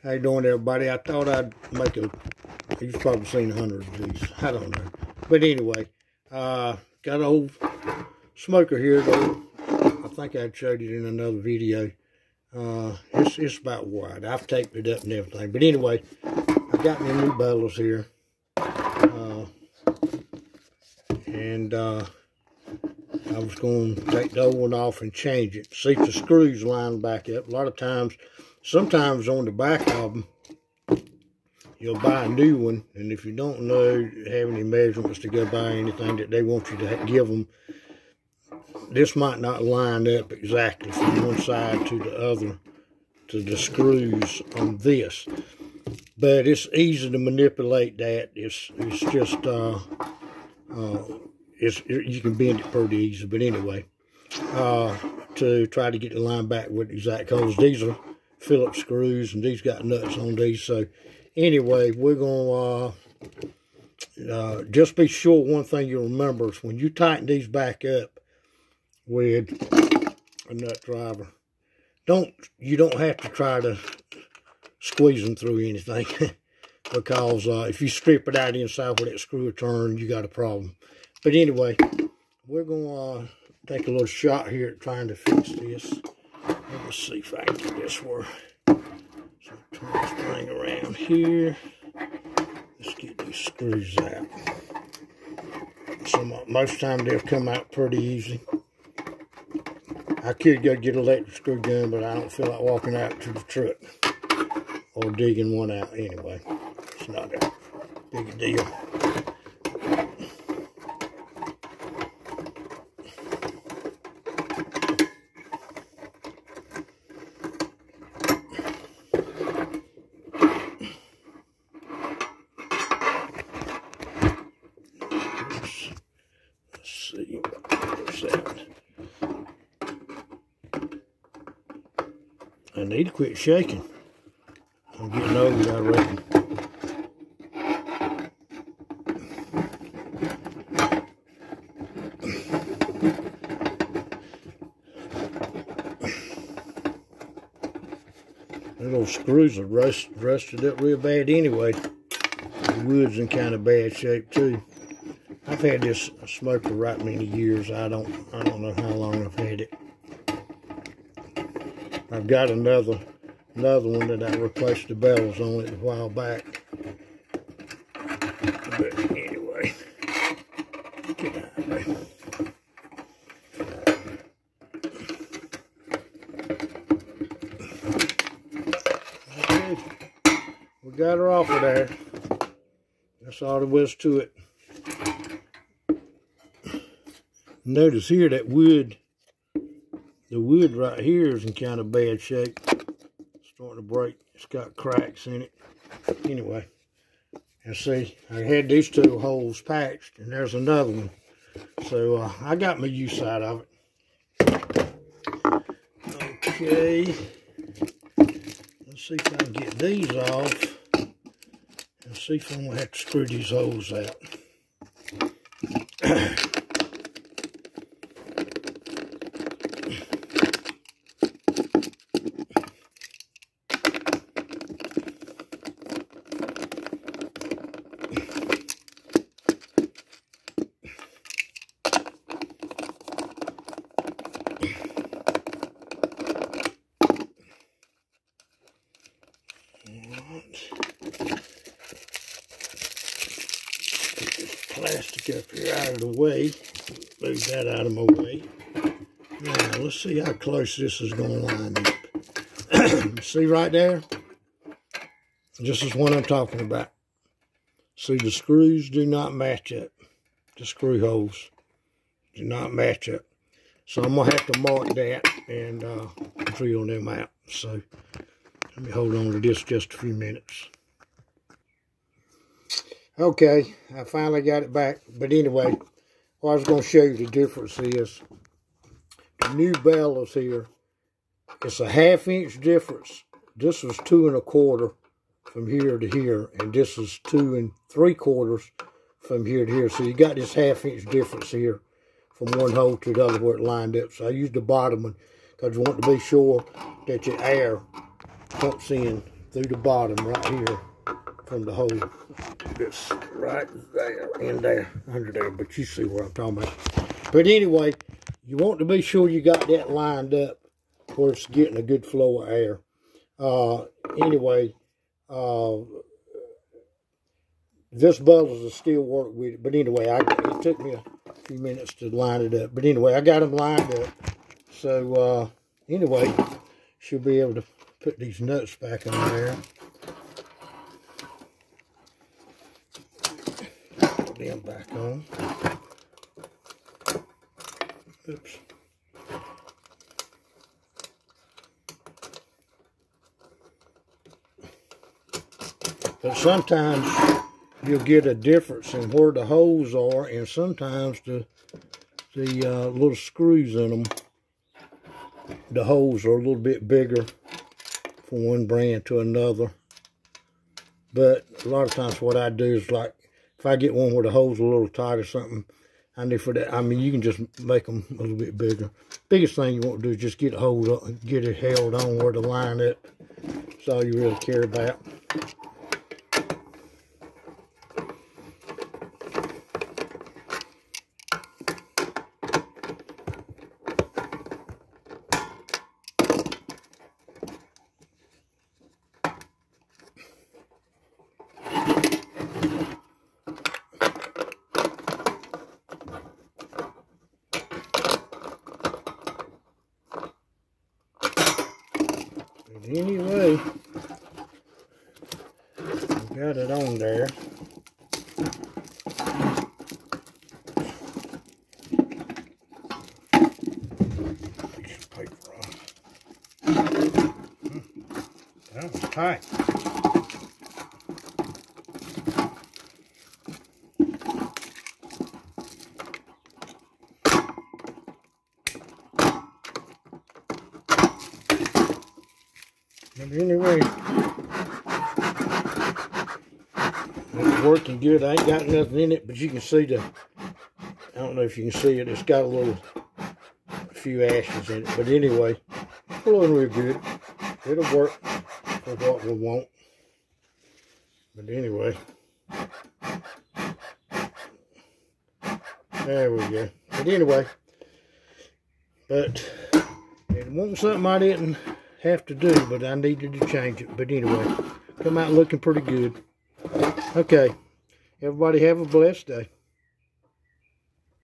How you doing, everybody? I thought I'd make a, you've probably seen 100 of these. I don't know. But anyway, got an old smoker here, though. I think I showed it in another video. It's about wide. I've taped it up and everything. But anyway, I got me a new Bellows here. I was going to take the old one off and change it. See if the screws line back up. A lot of times, sometimes on the back of them, you'll buy a new one, and if you don't know, have any measurements to go by, anything that they want you to give them, this might not line up exactly from one side to the other, to the screws on this. But it's easy to manipulate that. It's just, you can bend it pretty easy. But anyway, to try to get the line back with exact, because these are Phillips screws, and these got nuts on these. So anyway, we're going to just be sure one thing you'll remember is when you tighten these back up with a nut driver, you don't have to try to squeeze them through anything because if you strip it out inside where that screw will turn, you got a problem. But anyway, we're going to take a little shot here at trying to fix this. Let's see if I can get this where. So turn this thing around here. Let's get these screws out. So most of the time they'll come out pretty easy. I could go get an electric screw gun, but I don't feel like walking out to the truck or digging one out anyway. It's not a big deal. See what comes out. I need to quit shaking. I'm getting old, I reckon. The little screws are rusted up real bad anyway. The wood's in kind of bad shape too. I've had this smoker right many years. I don't know how long I've had it. I've got another one that I replaced the Bellows on it a while back. But anyway, get out of there. Okay, we got her off of there. That's all there was to it. Notice here that wood, the wood right here is in kind of bad shape. It's starting to break. It's got cracks in it. Anyway, and see, I had these two holes patched, and there's another one. So I got my use out of it. Okay, let's see if I can get these off, and see if I'm gonna have to screw these holes out. Plastic up here out of the way. Move that out of my way. Now let's see how close this is going to line up. See right there? This is what I'm talking about. See, the screws do not match up. The screw holes do not match up. So I'm going to have to mark that and drill them out. So let me hold on to this just a few minutes. Okay, I finally got it back. But anyway, what I was going to show you the difference is the new Bellows here. It's a 1/2 inch difference. This was 2 1/4 from here to here, and this is 2 3/4 from here to here. So you got this 1/2 inch difference here from one hole to the other where it lined up. So I used the bottom one because you want to be sure that your air pumps in through the bottom right here from the hole. Just right there, in there, under there, but you see what I'm talking about. But anyway, you want to be sure you got that lined up where it's getting a good flow of air. Anyway, this Bellows will still work with it. But anyway, it took me a few minutes to line it up. But anyway, I got them lined up. So, anyway, she'll be able to put these nuts back in there. Put them back on. Oops. But sometimes you'll get a difference in where the holes are, and sometimes the little screws in them, the holes are a little bit bigger from one brand to another. But a lot of times what I do is, like, if I get one where the hole's a little tight or something, I need for that. I mean, you can just make them a little bit bigger. Biggest thing you want to do is just get it hold up and get it held on where to line up. That's all you really care about. Anyway, I got it on there. Piece of paper on. That was tight. But anyway, it's working good. I ain't got nothing in it, but you can see I don't know if you can see it, it's got a few ashes in it. But anyway, it's blowing real good. It'll work for what we want. But anyway, there we go. But anyway, it wasn't something I didn't have to do, but I needed to change it. But anyway, come out looking pretty good. Okay, everybody have a blessed day.